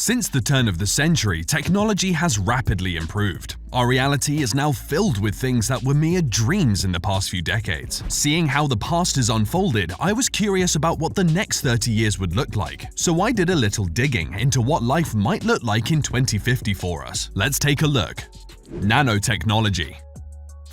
Since the turn of the century, technology has rapidly improved. Our reality is now filled with things that were mere dreams in the past few decades. Seeing how the past has unfolded, I was curious about what the next 30 years would look like. So I did a little digging into what life might look like in 2050 for us. Let's take a look. Nanotechnology.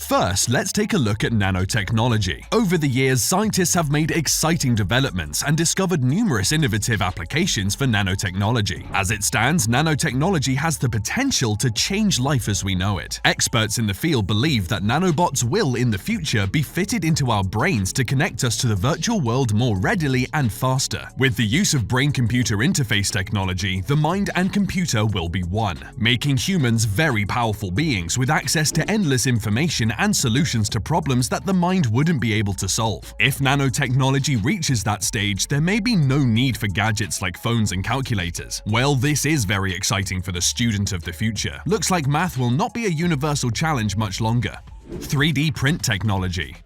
First, let's take a look at nanotechnology. Over the years, scientists have made exciting developments and discovered numerous innovative applications for nanotechnology. As it stands, nanotechnology has the potential to change life as we know it. Experts in the field believe that nanobots will, in the future, be fitted into our brains to connect us to the virtual world more readily and faster. With the use of brain-computer interface technology, the mind and computer will be one, making humans very powerful beings with access to endless information and solutions to problems that the mind wouldn't be able to solve. If nanotechnology reaches that stage, there may be no need for gadgets like phones and calculators. Well, this is very exciting for the student of the future. Looks like math will not be a universal challenge much longer. 3D print technology.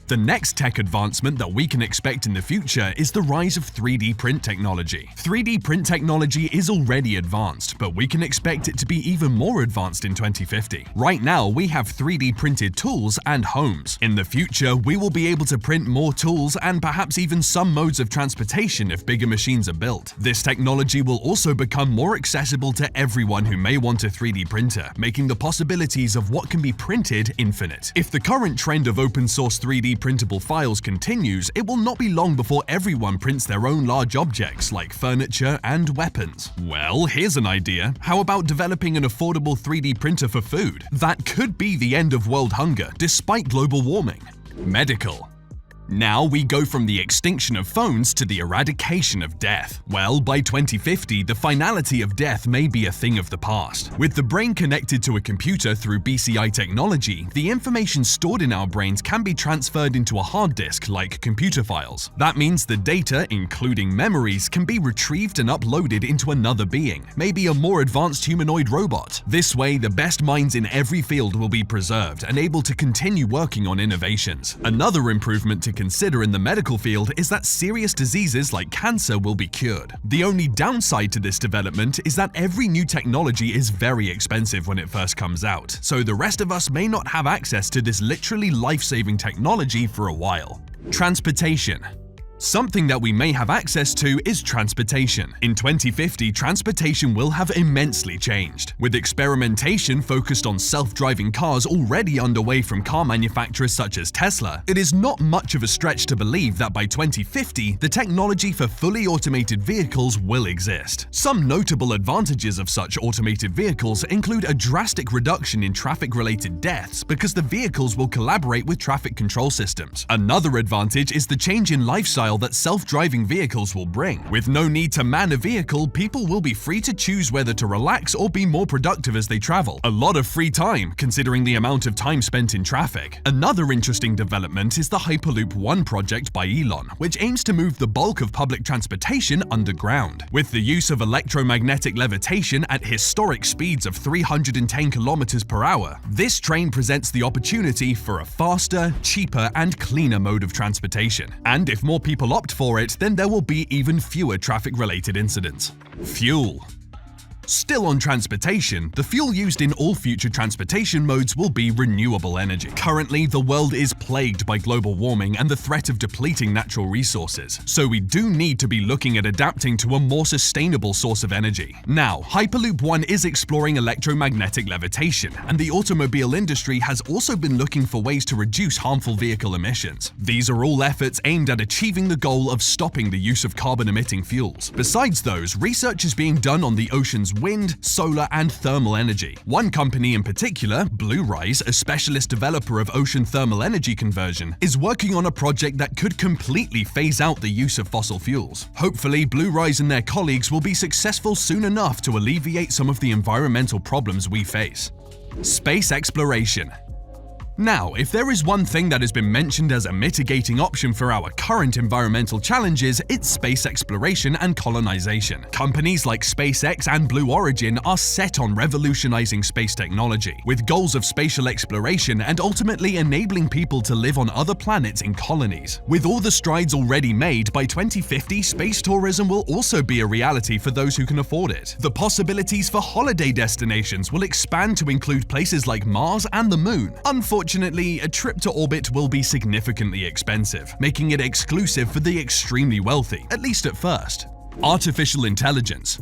The next tech advancement that we can expect in the future is the rise of 3D print technology. 3D print technology is already advanced, but we can expect it to be even more advanced in 2050. Right now, we have 3D printed tools and homes. In the future, we will be able to print more tools and perhaps even some modes of transportation if bigger machines are built. This technology will also become more accessible to everyone who may want a 3D printer, making the possibilities of what can be printed infinite. If the current trend of open source 3D printable files continues, it will not be long before everyone prints their own large objects like furniture and weapons. Well, here's an idea. How about developing an affordable 3D printer for food? That could be the end of world hunger despite global warming. Medical. Now we go from the extinction of phones to the eradication of death. Well, by 2050, the finality of death may be a thing of the past. With the brain connected to a computer through BCI technology, the information stored in our brains can be transferred into a hard disk like computer files. That means the data, including memories, can be retrieved and uploaded into another being, maybe a more advanced humanoid robot. This way, the best minds in every field will be preserved and able to continue working on innovations. Another improvement to consider in the medical field is that serious diseases like cancer will be cured. The only downside to this development is that every new technology is very expensive when it first comes out, so the rest of us may not have access to this literally life-saving technology for a while. Transportation. Something that we may have access to is transportation. In 2050, transportation will have immensely changed. With experimentation focused on self-driving cars already underway from car manufacturers such as Tesla, it is not much of a stretch to believe that by 2050, the technology for fully automated vehicles will exist. Some notable advantages of such automated vehicles include a drastic reduction in traffic-related deaths because the vehicles will collaborate with traffic control systems. Another advantage is the change in lifestyle that self-driving vehicles will bring. With no need to man a vehicle, people will be free to choose whether to relax or be more productive as they travel. A lot of free time, considering the amount of time spent in traffic. Another interesting development is the Hyperloop One project by Elon, which aims to move the bulk of public transportation underground. With the use of electromagnetic levitation at historic speeds of 310 kilometers per hour, this train presents the opportunity for a faster, cheaper, and cleaner mode of transportation. And if more people opt for it, then there will be even fewer traffic-related incidents. Fuel. Still on transportation, the fuel used in all future transportation modes will be renewable energy. Currently, the world is plagued by global warming and the threat of depleting natural resources, so we do need to be looking at adapting to a more sustainable source of energy. Now, Hyperloop One is exploring electromagnetic levitation, and the automobile industry has also been looking for ways to reduce harmful vehicle emissions. These are all efforts aimed at achieving the goal of stopping the use of carbon-emitting fuels. Besides those, research is being done on the ocean's wind, solar, and thermal energy. One company in particular, Bluerise, a specialist developer of ocean thermal energy conversion, is working on a project that could completely phase out the use of fossil fuels. Hopefully, Bluerise and their colleagues will be successful soon enough to alleviate some of the environmental problems we face. Space exploration. Now, if there is one thing that has been mentioned as a mitigating option for our current environmental challenges, it's space exploration and colonization. Companies like SpaceX and Blue Origin are set on revolutionizing space technology, with goals of spatial exploration and ultimately enabling people to live on other planets in colonies. With all the strides already made, by 2050, space tourism will also be a reality for those who can afford it. The possibilities for holiday destinations will expand to include places like Mars and the Moon. Unfortunately, a trip to orbit will be significantly expensive, making it exclusive for the extremely wealthy, at least at first. Artificial intelligence.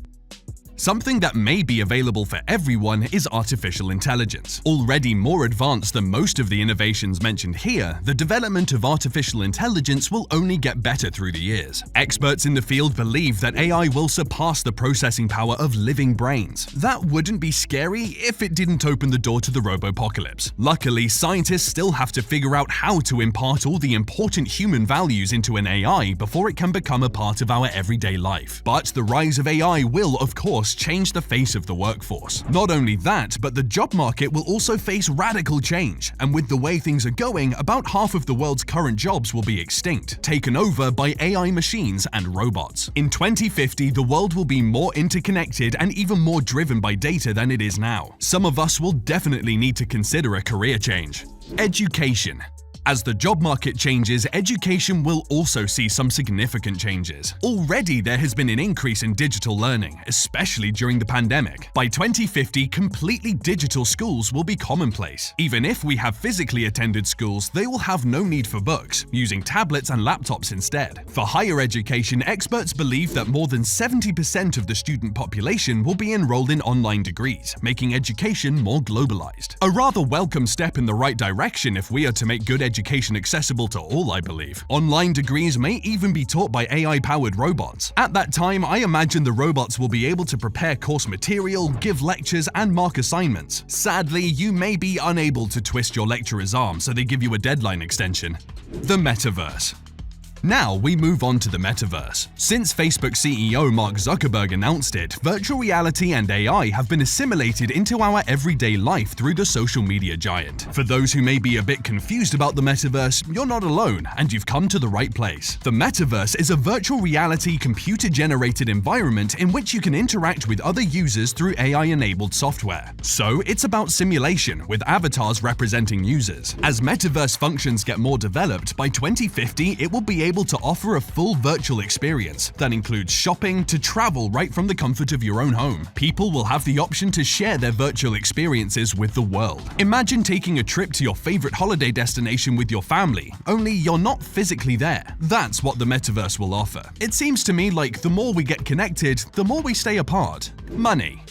Something that may be available for everyone is artificial intelligence. Already more advanced than most of the innovations mentioned here, the development of artificial intelligence will only get better through the years. Experts in the field believe that AI will surpass the processing power of living brains. That wouldn't be scary if it didn't open the door to the robopocalypse. Luckily, scientists still have to figure out how to impart all the important human values into an AI before it can become a part of our everyday life. But the rise of AI will, of course, change the face of the workforce. Not only that, but the job market will also face radical change, and with the way things are going, about half of the world's current jobs will be extinct, taken over by AI machines and robots. In 2050, the world will be more interconnected and even more driven by data than it is now. Some of us will definitely need to consider a career change. Education. As the job market changes, education will also see some significant changes. Already there has been an increase in digital learning, especially during the pandemic. By 2050, completely digital schools will be commonplace. Even if we have physically attended schools, they will have no need for books, using tablets and laptops instead. For higher education, experts believe that more than 70% of the student population will be enrolled in online degrees, making education more globalized. A rather welcome step in the right direction if we are to make good education accessible to all, I believe. Online degrees may even be taught by AI-powered robots. At that time, I imagine the robots will be able to prepare course material, give lectures, and mark assignments. Sadly, you may be unable to twist your lecturer's arm, so they give you a deadline extension. The metaverse. Now we move on to the metaverse. Since Facebook CEO Mark Zuckerberg announced it, virtual reality and AI have been assimilated into our everyday life through the social media giant. For those who may be a bit confused about the metaverse, you're not alone, and you've come to the right place. The metaverse is a virtual reality computer-generated environment in which you can interact with other users through AI-enabled software. So it's about simulation, with avatars representing users. As metaverse functions get more developed, by 2050 it will be able to offer a full virtual experience that includes shopping to travel right from the comfort of your own home. People will have the option to share their virtual experiences with the world. Imagine taking a trip to your favorite holiday destination with your family, only you're not physically there. That's what the metaverse will offer. It seems to me like the more we get connected, the more we stay apart. Money.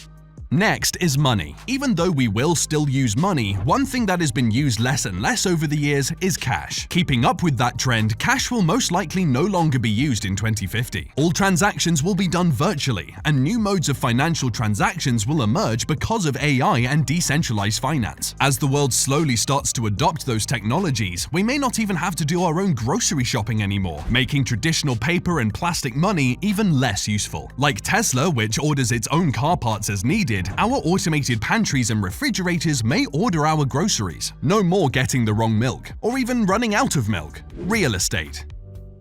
Next is money. Even though we will still use money, one thing that has been used less and less over the years is cash. Keeping up with that trend, cash will most likely no longer be used in 2050. All transactions will be done virtually, and new modes of financial transactions will emerge because of AI and decentralized finance. As the world slowly starts to adopt those technologies, we may not even have to do our own grocery shopping anymore, making traditional paper and plastic money even less useful. Like Tesla, which orders its own car parts as needed, our automated pantries and refrigerators may order our groceries. No more getting the wrong milk, or even running out of milk. Real estate.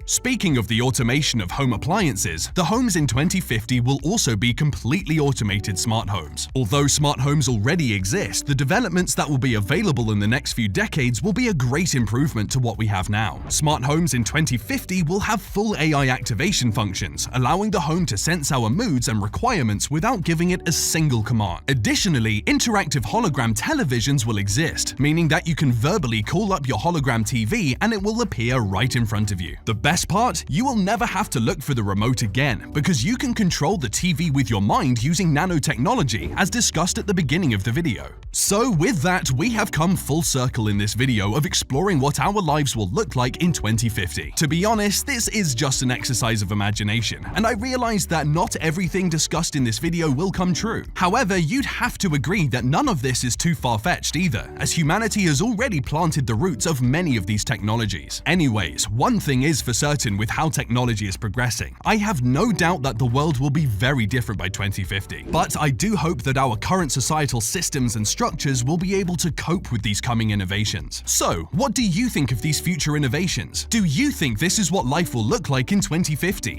Speaking of the automation of home appliances, the homes in 2050 will also be completely automated smart homes. Although smart homes already exist, the developments that will be available in the next few decades will be a great improvement to what we have now. Smart homes in 2050 will have full AI activation functions, allowing the home to sense our moods and requirements without giving it a single command. Additionally, interactive hologram televisions will exist, meaning that you can verbally call up your hologram TV and it will appear right in front of you. The best part, you will never have to look for the remote again, because you can control the TV with your mind using nanotechnology, as discussed at the beginning of the video. So with that, we have come full circle in this video of exploring what our lives will look like in 2050. To be honest, this is just an exercise of imagination, and I realize that not everything discussed in this video will come true. However, you'd have to agree that none of this is too far-fetched either, as humanity has already planted the roots of many of these technologies. Anyways, one thing is for certain, certain with how technology is progressing. I have no doubt that the world will be very different by 2050. But I do hope that our current societal systems and structures will be able to cope with these coming innovations. So, what do you think of these future innovations? Do you think this is what life will look like in 2050?